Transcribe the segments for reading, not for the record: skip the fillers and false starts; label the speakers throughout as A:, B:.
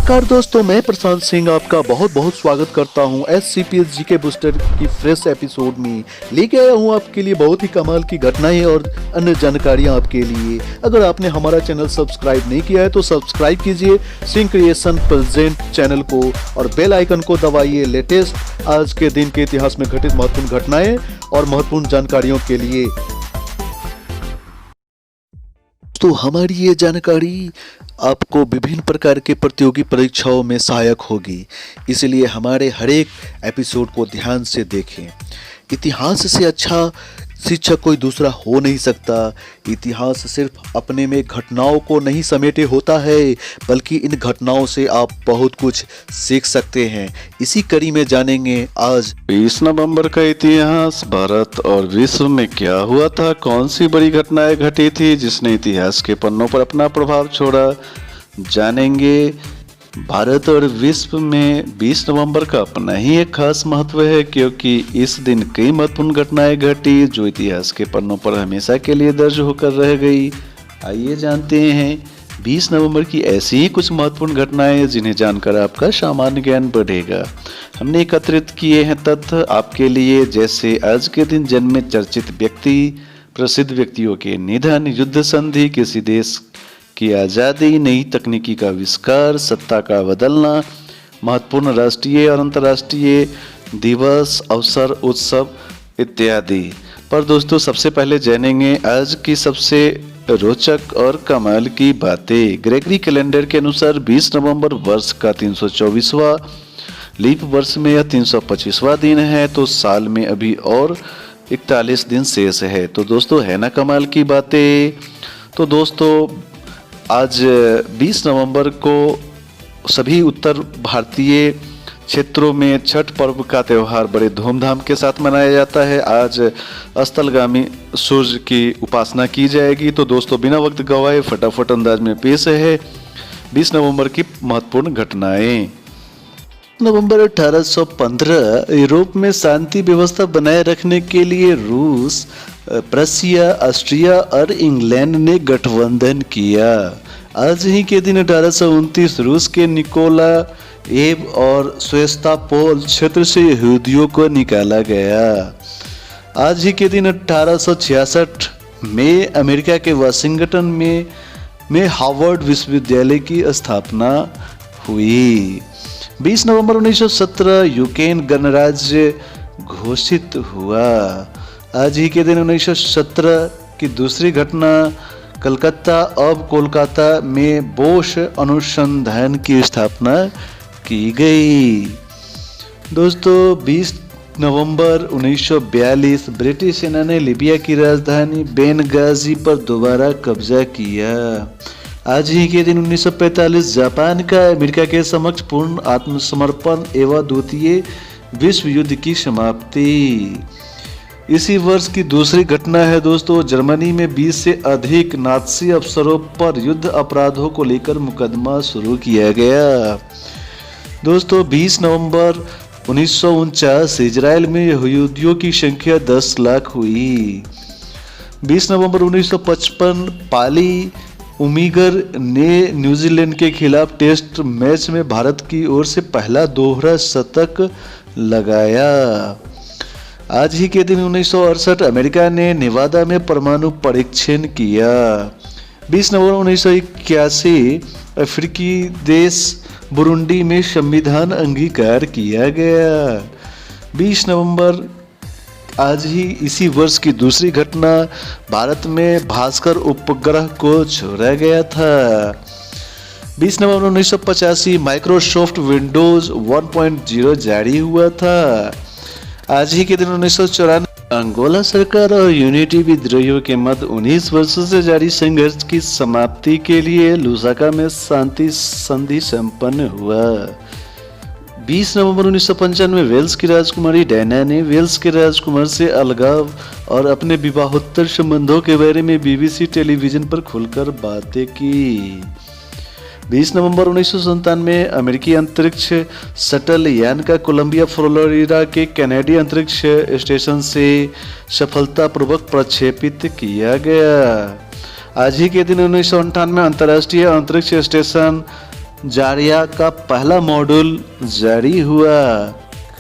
A: नमस्कार दोस्तों, मैं प्रशांत सिंह आपका बहुत बहुत स्वागत करता हूं SCPS जीके बूस्टर की फ्रेश एपिसोड में। लेके आया हूं आपके लिए बहुत ही कमाल की घटनाएं और अन्य जानकारियां आपके लिए। अगर आपने हमारा चैनल सब्सक्राइब नहीं किया है तो सब्सक्राइब कीजिए सिंह क्रिएशन प्रेजेंट चैनल को और बेल आइकन को दबाइए लेटेस्ट आज के दिन के इतिहास में घटित महत्वपूर्ण घटनाएं और महत्वपूर्ण जानकारियों के लिए। तो हमारी ये जानकारी आपको विभिन्न प्रकार के प्रतियोगी परीक्षाओं में सहायक होगी, इसलिए हमारे हर एक एपिसोड को ध्यान से देखें। इतिहास से अच्छा शिक्षक कोई दूसरा हो नहीं सकता। इतिहास सिर्फ अपने में घटनाओं को नहीं समेटे होता है, बल्कि इन घटनाओं से आप बहुत कुछ सीख सकते हैं। इसी कड़ी में जानेंगे आज
B: 20 नवंबर का इतिहास। भारत और विश्व में क्या हुआ था, कौन सी बड़ी घटनाएं घटी थी जिसने इतिहास के पन्नों पर अपना प्रभाव छोड़ा, जानेंगे। भारत और विश्व में 20 नवंबर का अपना ही एक खास महत्व है, क्योंकि इस दिन कई महत्वपूर्ण घटनाएं घटी जो इतिहास के पन्नों पर हमेशा के लिए दर्ज होकर रह गई। आइए जानते हैं 20 नवंबर की ऐसी ही कुछ महत्वपूर्ण घटनाएं जिन्हें जानकर आपका सामान्य ज्ञान बढ़ेगा। हमने एकत्रित किए हैं तथ्य आपके लिए, जैसे आज के दिन जन्मे चर्चित व्यक्ति, प्रसिद्ध व्यक्तियों के निधन, युद्ध संधि, किसी देश की आज़ादी, नई तकनीकी का आविष्कार, सत्ता का बदलना, महत्वपूर्ण राष्ट्रीय और अंतर्राष्ट्रीय दिवस, अवसर, उत्सव इत्यादि। पर दोस्तों सबसे पहले जानेंगे आज की सबसे रोचक और कमाल की बातें। ग्रेगरी कैलेंडर के अनुसार 20 नवंबर वर्ष का 324वां, लीप वर्ष में यह 325वां दिन है, तो साल में अभी और 41 दिन शेष है। तो दोस्तों है ना कमाल की बातें। तो दोस्तों आज 20 नवंबर को सभी उत्तर भारतीय क्षेत्रों में छठ पर्व का त्यौहार बड़े धूमधाम के साथ मनाया जाता है। आज अस्ताचलगामी सूर्य की उपासना की जाएगी। तो दोस्तों बिना वक्त गवाए फटाफट अंदाज में पेश है 20 नवंबर की महत्वपूर्ण घटनाएं।
A: नवंबर 1815 यूरोप में शांति व्यवस्था बनाए रखने के लिए रूस, प्रशिया, ऑस्ट्रिया और इंग्लैंड ने गठबंधन किया। आज ही के दिन 1829 रूस के निकोला एव और सेवास्तोपोल क्षेत्र से यहूदियों को निकाला गया। आज ही के दिन 1866 में अमेरिका के वाशिंगटन में हार्वर्ड विश्वविद्यालय की स्थापना हुई। 20 नवंबर 1917 यूक्रेन गणराज्य घोषित हुआ। आज ही के दिन 1917 की दूसरी घटना, कलकत्ता अब कोलकाता में बोश अनुसंधान की स्थापना की गई। दोस्तों 20 नवंबर 1942 ब्रिटिश सेना ने लीबिया की राजधानी बेनगाजी पर दोबारा कब्जा किया। आज ही के दिन 1945 जापान का अमेरिका के समक्ष पूर्ण आत्मसमर्पण एवं द्वितीय विश्व युद्ध की समाप्ति। इसी वर्ष की दूसरी घटना है दोस्तों, जर्मनी में 20 से अधिक नाज़ी अफसरों पर युद्ध अपराधों को लेकर मुकदमा शुरू किया गया। दोस्तों 20 नवंबर 1949 इजराइल में यहूदियों की संख्या 10 लाख हुई। 20 नवंबर 1955 पाली उमिगर ने न्यूजीलैंड के खिलाफ टेस्ट मैच में भारत की ओर से पहला दोहरा शतक लगाया। आज ही के दिन 1968 अमेरिका ने नेवादा में परमाणु परीक्षण किया। 20 नवंबर 1981 अफ्रीकी देश बुरुंडी में संविधान अंगीकार किया गया। 20 नवंबर आज ही इसी वर्ष की दूसरी घटना, भारत में भास्कर उपग्रह को छोड़ा गया था। 20 नवंबर 1985 माइक्रोसॉफ्ट विंडोज 1.0 जारी हुआ था। आज ही के दिन 1994 अंगोला सरकार और यूनिटी विद्रोहियों के मध्य 19 वर्षों से जारी संघर्ष की समाप्ति के लिए लुसाका में शांति संधि संपन्न हुआ। 20 नवंबर 1995 वेल्स की राजकुमारी डायना ने वेल्स के राजकुमार से अलगाव और अपने विवाहोत्तर संबंधों के बारे में BBC टेलीविजन पर खुलकर बातें की। 20 नवंबर 1997 अमेरिकी अंतरिक्ष शटल यान का कोलंबिया फ्लोरिडा के कैनेडी अंतरिक्ष स्टेशन से सफलतापूर्वक प्रक्षेपित किया गया। आज ही के दिन 1998 अंतर्राष्ट्रीय अंतरिक्ष स्टेशन जारिया का पहला मॉड्यूल जारी हुआ।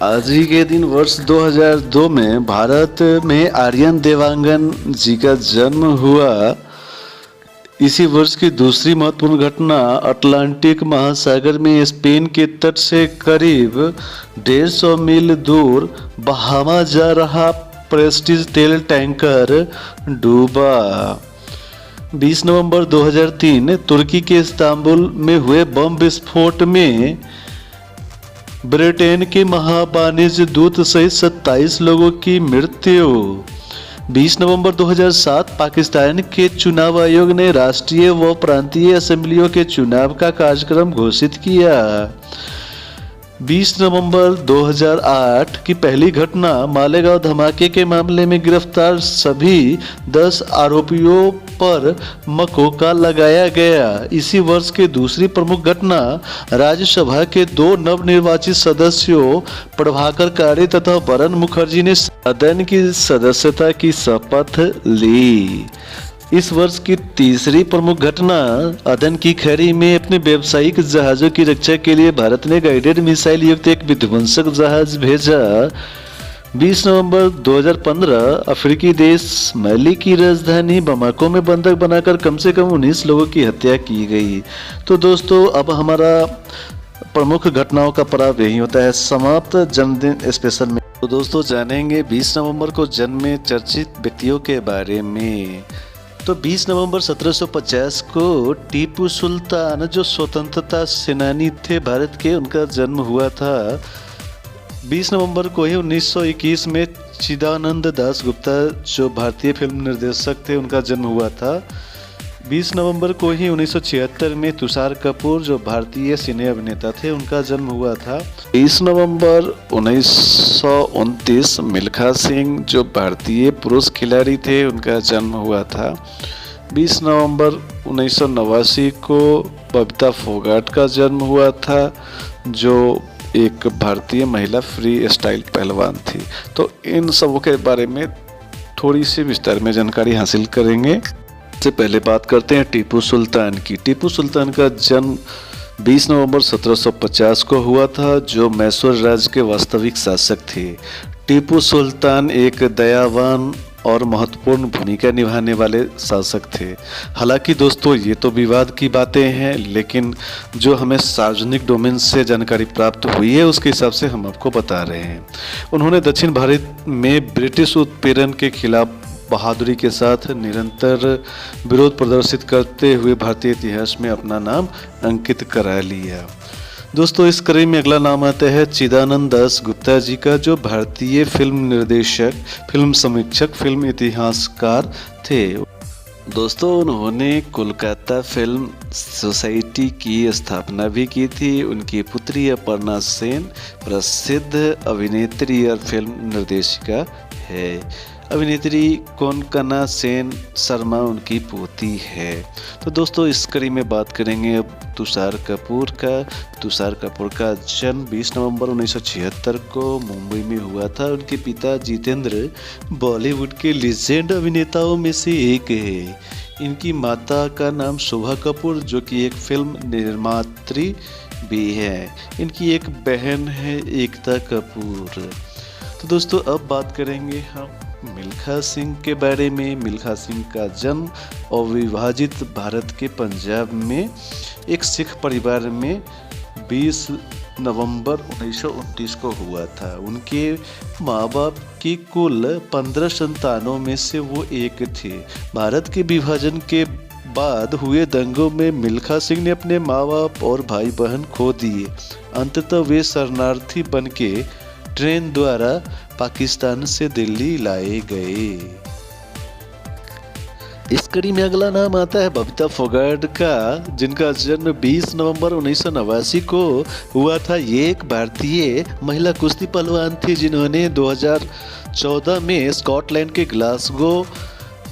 B: आज ही के दिन वर्ष 2002 में भारत में आर्यन देवांगन जी का जन्म हुआ। इसी वर्ष की दूसरी महत्वपूर्ण घटना, अटलांटिक महासागर में स्पेन के तट से करीब 150 मील दूर बहामा जा रहा प्रेस्टीज तेल टैंकर डूबा। 20 नवंबर 2003 तुर्की के इस्तांबुल में हुए बम विस्फोट में ब्रिटेन के महावाणिज्य दूत सहित 27 लोगों की मृत्यु। 20 नवंबर 2007 पाकिस्तान के चुनाव आयोग ने राष्ट्रीय व प्रांतीय असेंबलियों के चुनाव का कार्यक्रम घोषित किया। 20 नवंबर 2008 की पहली घटना, मालेगांव धमाके के मामले में गिरफ्तार सभी 10 आरोपियों पर मकोका लगाया गया। इसी वर्ष की दूसरी प्रमुख घटना, राज्यसभा के 2 नवनिर्वाचित सदस्यों प्रभाकर कार्य तथा वरुण मुखर्जी ने सदन की सदस्यता की शपथ ली। इस वर्ष की तीसरी प्रमुख घटना, अदन की खाड़ी में अपने व्यावसायिक जहाजों की रक्षा के लिए भारत ने गाइडेड मिसाइल युक्त एक विध्वंसक जहाज भेजा। 20 नवंबर 2015 अफ्रीकी देश माली की राजधानी बमाको में बंधक बनाकर कम से कम 19 लोगों की हत्या की गई। तो दोस्तों, अब हमारा प्रमुख घटनाओं का पड़ाव यही होता है समाप्त जन्मदिन स्पेशल में। तो दोस्तों, जानेंगे 20 नवंबर को जन्मे चर्चित व्यक्तियों के बारे में। तो 20 नवंबर 1750 को टीपू सुल्तान, जो स्वतंत्रता सेनानी थे भारत के, उनका जन्म हुआ था। 20 नवंबर को ही 1921 में चिदानंद दास गुप्ता, जो भारतीय फिल्म निर्देशक थे, उनका जन्म हुआ था। 20 नवंबर को ही 1976 में तुषार कपूर, जो भारतीय सिने अभिनेता थे, उनका जन्म हुआ था। 20 नवंबर 1929 मिल्खा सिंह, जो भारतीय पुरुष खिलाड़ी थे, उनका जन्म हुआ था। 20 नवंबर 1989 को बबीता फोगाट का जन्म हुआ था, जो एक भारतीय महिला फ्री स्टाइल पहलवान थी। तो इन सबों के बारे में थोड़ी सी विस्तार में जानकारी हासिल करेंगे। से पहले बात करते हैं टीपू सुल्तान की। टीपू सुल्तान का जन्म 20 नवंबर 1750 को हुआ था, जो मैसूर राज्य के वास्तविक शासक थे। टीपू सुल्तान एक दयावान और महत्वपूर्ण भूमिका निभाने वाले शासक थे। हालांकि दोस्तों, ये तो विवाद की बातें हैं, लेकिन जो हमें सार्वजनिक डोमेन से जानकारी प्राप्त हुई है, उसके हिसाब से हम आपको बता रहे हैं। उन्होंने दक्षिण भारत में ब्रिटिश उत्पीड़न के खिलाफ बहादुरी के साथ निरंतर विरोध प्रदर्शित करते हुए भारतीय इतिहास में अपना नाम अंकित करा लिया। दोस्तों, इस कड़ी में अगला नाम आता है चिदानंद दास गुप्ता जी का, जो भारतीय फिल्म निर्देशक, फिल्म समीक्षक, फिल्म इतिहासकार थे। दोस्तों, उन्होंने कोलकाता फिल्म सोसाइटी की स्थापना भी की थी। उनकी पुत्री अपर्णा सेन प्रसिद्ध अभिनेत्री और फिल्म निर्देशिका है। अभिनेत्री कोनकना सेन शर्मा उनकी पोती है। तो दोस्तों, इस कड़ी में बात करेंगे अब तुषार कपूर का। तुषार कपूर का जन्म 20 नवंबर 1976 को मुंबई में हुआ था। उनके पिता जितेंद्र बॉलीवुड के लीजेंड अभिनेताओं में से एक है। इनकी माता का नाम शोभा कपूर, जो कि एक फिल्म निर्मात्री भी है। इनकी एक बहन है एकता कपूर। तो दोस्तों, अब बात करेंगे हम मिल्खा सिंह के बारे में। मिल्खा सिंह का जन्म अविभाजित भारत के पंजाब में एक सिख परिवार में 20 नवंबर 1929 को हुआ था। उनके माँ बाप की कुल 15 संतानों में से वो एक थे। भारत के विभाजन के बाद हुए दंगों में मिल्खा सिंह ने अपने माँ बाप और भाई बहन खो दिए। अंततः वे शरणार्थी बनके ट्रेन द्वारा पाकिस्तान से दिल्ली लाए गए। इस कड़ी में अगला नाम आता है बबीता फोगाट का, जिनका जन्म 20 नवंबर 1989 को हुआ था। ये एक भारतीय महिला कुश्ती पहलवान थी, जिन्होंने 2014 में स्कॉटलैंड के ग्लासगो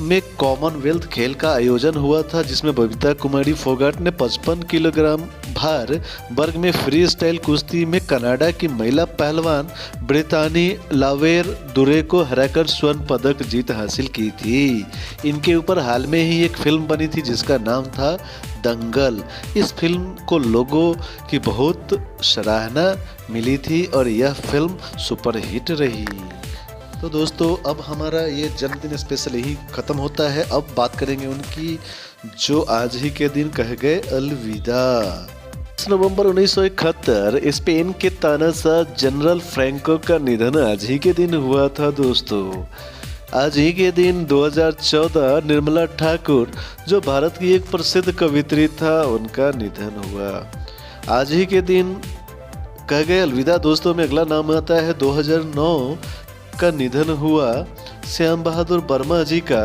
A: में कॉमनवेल्थ खेल का आयोजन हुआ था, जिसमें बबीता कुमारी फोगाट ने 55 किलोग्राम भार वर्ग में फ्री स्टाइल कुश्ती में कनाडा की महिला पहलवान ब्रितानी लावेर दुरे को हराकर स्वर्ण पदक जीत हासिल की थी। इनके ऊपर हाल में ही एक फिल्म बनी थी जिसका नाम था दंगल। इस फिल्म को लोगों की बहुत सराहना मिली थी और यह फिल्म सुपरहिट रही। तो दोस्तों अब हमारा ये जन्मदिन स्पेशल यही ख़त्म होता है। अब बात करेंगे उनकी जो आज ही के दिन कह गए अलविदा। 10 नवंबर 1971 स्पेन के तानाशाह जनरल फ्रैंको का निधन आज ही के दिन हुआ था दोस्तों। आज ही के दिन 2014 निर्मला ठाकुर जो भारत की एक प्रसिद्ध कवित्री था उनका निधन हुआ। आज ही के दिन कह गए अलविदा दोस्तों में अगला नाम आता है 2009 का निधन हुआ श्याम बहादुर वर्मा जी का,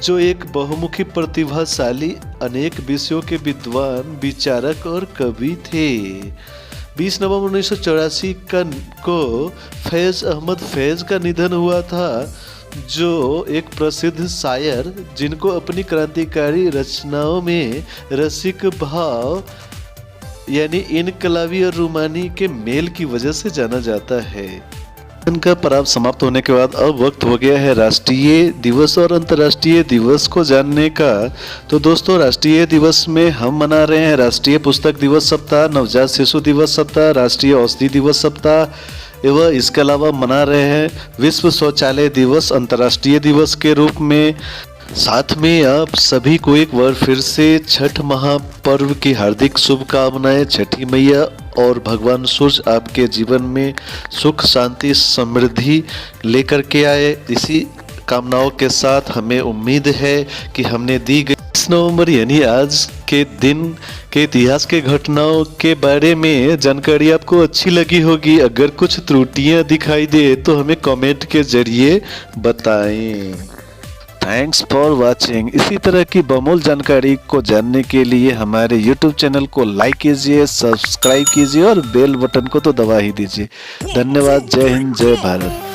A: जो एक बहुमुखी प्रतिभाशाली अनेक विषयों के विद्वान विचारक और कवि थे। 20 नवंबर 1984 को फैज़ अहमद फैज़ का निधन हुआ था, जो एक प्रसिद्ध शायर जिनको अपनी क्रांतिकारी रचनाओं में रसिक भाव यानी इनकलाबी और रूमानी के मेल की वजह से जाना जाता है। इनका पड़ाव समाप्त होने के बाद अब वक्त हो गया है राष्ट्रीय दिवस और अंतर्राष्ट्रीय दिवस को जानने का। तो दोस्तों राष्ट्रीय दिवस में हम मना रहे हैं राष्ट्रीय पुस्तक दिवस सप्ताह, नवजात शिशु दिवस सप्ताह, राष्ट्रीय औषधि दिवस सप्ताह एवं इसके अलावा मना रहे हैं विश्व शौचालय दिवस अंतर्राष्ट्रीय दिवस के रूप में। साथ में आप सभी को एक बार फिर से छठ महापर्व की हार्दिक शुभकामनाएं। छठी मैया और भगवान सूर्य आपके जीवन में सुख शांति समृद्धि लेकर के आए। इसी कामनाओं के साथ हमें उम्मीद है कि हमने दी गई 10 नवंबर यानी आज के दिन के इतिहास के घटनाओं के बारे में जानकारी आपको अच्छी लगी होगी। अगर कुछ त्रुटियां दिखाई दे तो हमें कमेंट के जरिए बताएं। Thanks for watching. इसी तरह की बहुमूल्य जानकारी को जानने के लिए हमारे YouTube चैनल को लाइक कीजिए, सब्सक्राइब कीजिए और बेल बटन को तो दबा ही दीजिए। धन्यवाद। जय हिंद, जय भारत।